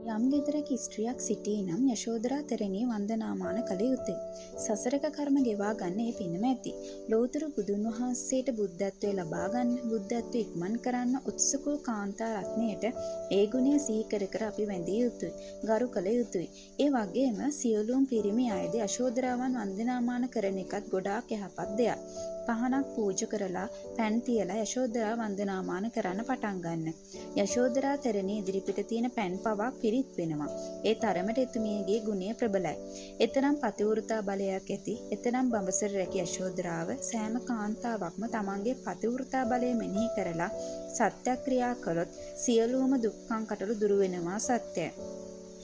යම් ගෙදරක ස්ත්‍රියක් සිටී නම් යශෝදරා තෙරණිය වන්දනාමාන කළ යුතුය. සසරක කර්ම ගෙවා ගන්න ඒ පිනම ඇති. ලෝතුරු බුදුන් වහන්සේට බුද්ධත්වය ලබා ගන්න, බුද්ධත්වය ඉක්මන් කරන්න උත්සුක වූ කාන්තා රත්නයට ඒ ගුණය සිහි කර කර අපි වැඳිය යුතුය, ගරු කළ යුතුය. ඒ වගේම සියලුම පිරිමි අයද යශෝදරාවන් වන්දනාමාන කරන එකත් ගොඩාක් යහපත් දෙයක්. පහනක් පූජා කරලා පැන් තියලා යශෝදරා වන්දනාමාන කරන්න පටන් ගන්න. යශෝදරා තෙරණිය ඉදිරිපිට තියෙන පැන් පවක් පිරිත් වෙනවා. ඒ තරමට එතුමියගේ ගුණය ප්‍රබලයි. එතරම් පතිවෘතා බලයක් ඇති, එතරම් බඹසර රැකි යශෝදරාව සෑම කාන්තාවක්ම තමන්ගේ පතිවෘතා බලය මෙනෙහි කරලා සත්‍යක්‍රියා කළොත් සියලුම දුක්ඛං කටළු දුරු වෙනවා සත්‍යයි.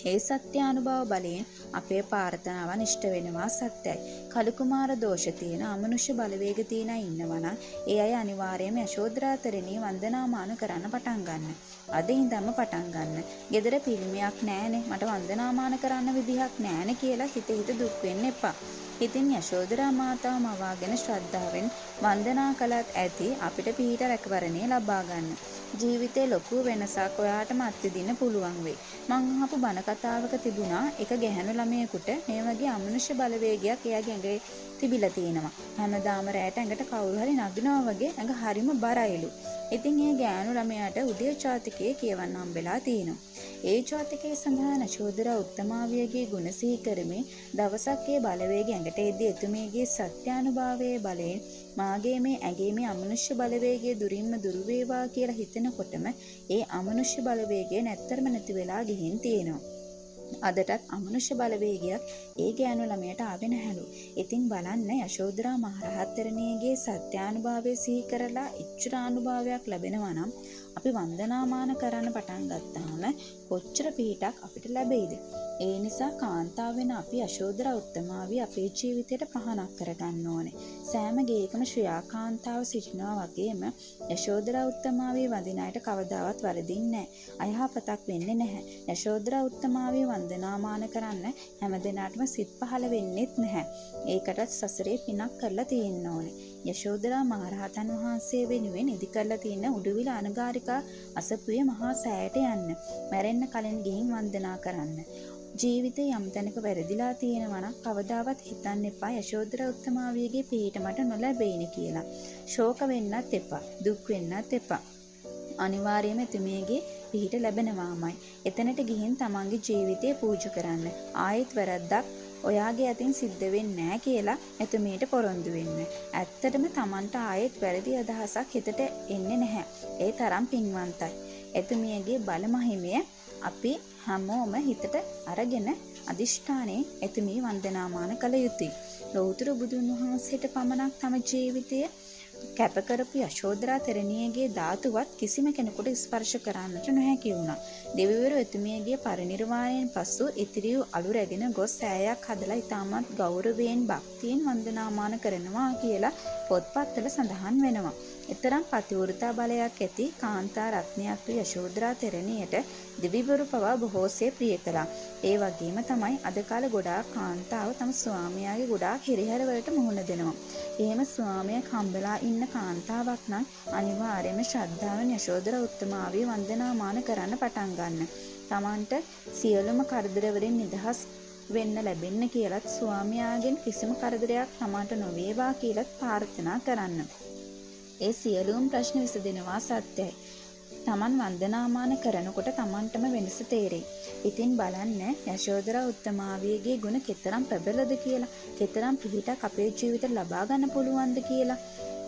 ඒ සත්‍යානුභව බලයෙන් අපේ ප්‍රාර්ථනාවන් ඉෂ්ට වෙනවා සත්‍යයි. කලු කුමාර දෝෂ තියෙන අමනුෂ්‍ය බලවේග තියෙන අය ඉන්නවනම් ඒ අය අනිවාර්යයෙන්ම යශෝදරා තෙරණිය වන්දනාමාන කරන්න පටන් ගන්න. අද ඉඳන්ම පටන් ගන්න. gedara පිළිමයක් නැහැනේ, මට වන්දනාමාන කරන්න විදිහක් නැහැනේ කියලා හිත දුක් වෙන්න එපා. ඉතින් යශෝදරා මාතාව මවාගෙන ශ්‍රද්ධාවෙන් වන්දනා කළත් ඇති අපිට පිහිට රැකවරණය ලබා ගන්න. ජීවිතේ ලොකු වෙනසක් ඔයාටම අත්විඳින්න පුළුවන් වෙයි. මං අහපු බණ කතාවක තිබුණා එක ගැහැණු ළමයෙකුට මේ වගේ අමනුෂ්‍ය බලවේගයක් එයාගේ ඇඟේ තිබිලා තියෙනවා. හැමදාම රැට ඇඟට කවුරු හරි නගිනවා වගේ ඇඟ හරිම බරයිලු. ඉතින් ඒ ගැහැණු ළමයාට උදේ ජාතකයේ කියවන්න හම්බෙලා තියෙනවා. ඒ ජාතකයේ සඳහන් යශෝදරා උත්තමාවියගේ ගුණ සිහි කරමින් දවසක් ඒ බලවේගය ඇඟට එද්දී එතුමියගේ සත්‍යානුභවයේ බලයෙන් මාගේ මේ ඇඟේ මේ අමනුෂ්‍ය බලවේගය දුරින්ම දුරු වේවා කියලා හිතනකොටම ඒ අමනුෂ්‍ය බලවේගය නැත්තරම නැති වෙලා ගිහින් තියෙනවා. අදටත් අමනුෂ්‍ය බලවේගයක් ඒ ගෑනු ළමයට ආවේ නැහැලු. ඉතින් බලන්න යශෝදරා මහරහත් තෙරණියගේ සත්‍යානුභවය සිහි කරලා ඉච්ඡා අනුභවයක් ලැබෙනවා නම් අපි වන්දනාමාන කරන්න පටන් ගත්තාම කොච්චර පිහිටක් අපිට ලැබෙයිද? ඒ නිසා කාන්තාව වෙන අපි යශෝදරා උත්තමාවිය අපේ ජීවිතයට පහනක් කරගන්න ඕනේ. සෑම ගේකම ශ්‍රියා කාන්තාව සිටිනවා වගේම යශෝදරා උත්තමාවිය වඳින අයට කවදාවත් වරදින්නේ නැහැ. අයහපතක් වෙන්නේ නැහැ. යශෝදරා උත්තමාවිය වන්දනාමාන කරන්න හැමදෙනාටම සිත් පහළ වෙන්නේත් නැහැ. ඒකටත් සසරේ පිනක් කරලා තියෙන්න ඕනේ. යශෝදරා මහරහතන් වහන්සේ වෙනුවෙන් ඉදි කරලා තියෙන උඩුවිල අනගාരികා අසපුවේ මහා සෑයට යන්න. මැරෙන්න කලින් ගිහින් වන්දනා කරන්න. ජීවිතේ යම් තැනක වැරදිලා තියෙනවා නම් කවදාවත් හිතන්න එපා යශෝදරා උත්තමාවියගේ පිහිට මට නොලැබෙයින කියලා. ශෝක වෙන්නත් එපා, දුක් වෙන්නත් එපා. අනිවාර්යයෙන්ම එතුමියගේ පිහිට ලැබෙනවාමයි. එතනට ගිහින් තමන්ගේ ජීවිතය පූජා කරන්න. ආයෙත් වැරද්දක් ඔයාගේ අතින් සිද්ධ වෙන්නේ නැහැ කියලා එතුමියට පොරොන්දු වෙන්න. ඇත්තටම තමන්ට ආයෙත් වැරදි අදහසක් හිතට එන්නේ නැහැ. ඒ තරම් පින්වන්තයි. එතුමියගේ බලමහිමය අපි හැමෝම හිතට අරගෙන අදිෂ්ඨානයෙන් එතුමිය වන්දනාමාන කළ යුතුයි. ලෞතර බුදුන් වහන්සේට පමණක් තම ජීවිතය කැප කරපු යශෝදරා තෙරණියගේ ධාතුවත් කිසිම කෙනෙකුට ස්පර්ශ කරන්නට නොහැකි වුණා. දෙවිවරු එතුමියගේ පරිනිර්වාණයෙන් පසු ඉතිරි වූ අලු රැගෙන ගොස් සෑයක් හදලා ඉතාමත් ගෞරවයෙන් භක්තියෙන් වන්දනාමාන කරනවා කියලා පොත්පත්වල සඳහන් වෙනවා. එතරම් පතිවෘතා බලයක් ඇති කාන්තා රත්නයක් වූ යශෝදරා තෙරණියට දෙවිවරු පවා බොහෝසේ ප්‍රිය කළා. ඒ වගේම තමයි අද කාලේ ගොඩාක් කාන්තාව තම ස්වාමියාගේ ගොඩාක් හිරිහැර වලට මුහුණ දෙනවා. එහෙම ස්වාමියෙක් හම්බලා ඉන්න කාන්තාවක් නම් අනිවාර්යයෙන්ම ශ්‍රද්ධාවෙන් යශෝදරා උත්තමාවිය වන්දනාමාන කරන්න පටන් ගන්න. තමන්ට සියලුම කරදර වලින් නිදහස් වෙන්න ලැබෙන්න කියලත් ස්වාමියාගෙන් කිසිම කරදරයක් තමන්ට නොවේවා කියලත් ප්‍රාර්ථනා කරන්න. ඒ සියලුම ප්‍රශ්න විසඳෙනවා සත්‍යයි. තමන් වන්දනාමාන කරනකොට තමන්ටම වෙනස තේරෙයි. ඉතින් බලන්න යශෝදරා උත්තමාවියගේ ගුණ කෙතරම් ප්‍රබලද කියලා, කෙතරම් පිහිටක් අපේ ජීවිතේ ලබා ගන්න පුළුවන්ද කියලා.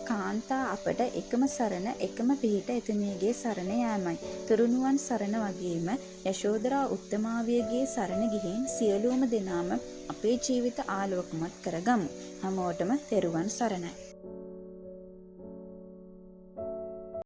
කාන්තා අපට එකම සරණ, එකම පිහිට එතුමියගේ සරණ යෑමයි. තුරුණුවන් සරණ වගේම යශෝදරා උත්තමාවියගේ සරණ ගිහින් සියලුම දෙනාම අපේ ජීවිත ආලෝකමත් කරගමු. හැමෝටම තෙරුවන් සරණයි.